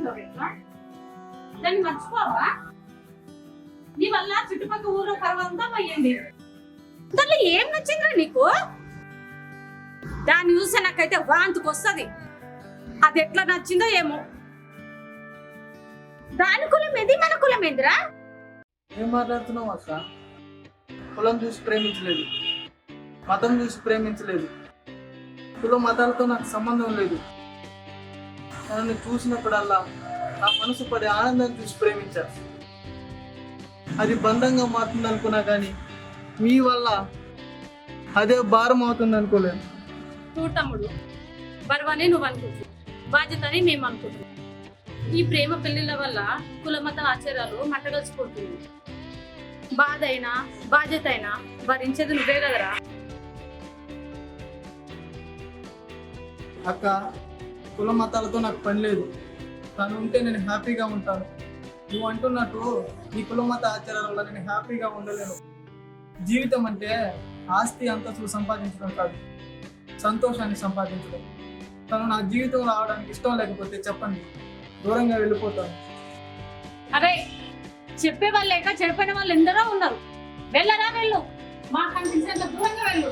ఉంటావు ఎట్లా దాన్ని మర్చిపోవా? నీ వల్ల చుట్టుపక్కల ఊరు పర్వంతా పోయింది. దాంట్లో ఏం నచ్చిందా నీకు? దాన్ని చూస్తే నాకైతే వాంతికి వస్తుంది. అది ఎట్లా నచ్చిందో ఏమో. దాని కులం ఏది, మన కులం ఏందిరా? ఏం మాట్లాడుతున్నావు అక్క? కులం చూసి ప్రేమించలేదు, మతం చూసి ప్రేమించలేదు, కుల మతాలతో నాకు సంబంధం లేదు. నన్ను చూసినప్పుడల్లా నా మనసు పడే ఆనందాన్ని చూసి ప్రేమించా. అది బంధంగా మారుతుంది అనుకున్నా కానీ మీ వల్ల అదే భారం అవుతుంది అనుకోలేదు. తమ్ముడు, బరువని నువ్వు అనుకుంటు, బాధ్యతని మేము అనుకుంటున్నాం. ఈ ప్రేమ పెళ్లిళ్ళ వల్ల కుల మత ఆచారాలు మట్టగలిసిపోతుంది. బాధ అయినా బాధ్యత అయినా భరించేది నువ్వే కదరా. అక్క, కుల మతాలతో నాకు పని లేదు. తను ఉంటే నేను హ్యాపీగా ఉంటాను. నువ్వు అంటున్నట్టు ఈ కుల మత ఆచారాల వల్ల నేను హ్యాపీగా ఉండలేను. జీవితం అంటే ఆస్తి అంతస్తులు సంపాదించడం కాదు, సంతోషాన్ని సంపాదించడం. తను నా జీవితంలో రావడానికి ఇష్టం లేకపోతే చెప్పండి, దూరంగా వెళ్ళిపోతాను. అరే, చెప్పే వాళ్ళు లేక చెడిపోయిన వాళ్ళు ఎందరో ఉన్నారు. వెళ్ళరా వెళ్ళు, మా కనిపించేంత దూరంగా వెళ్ళు.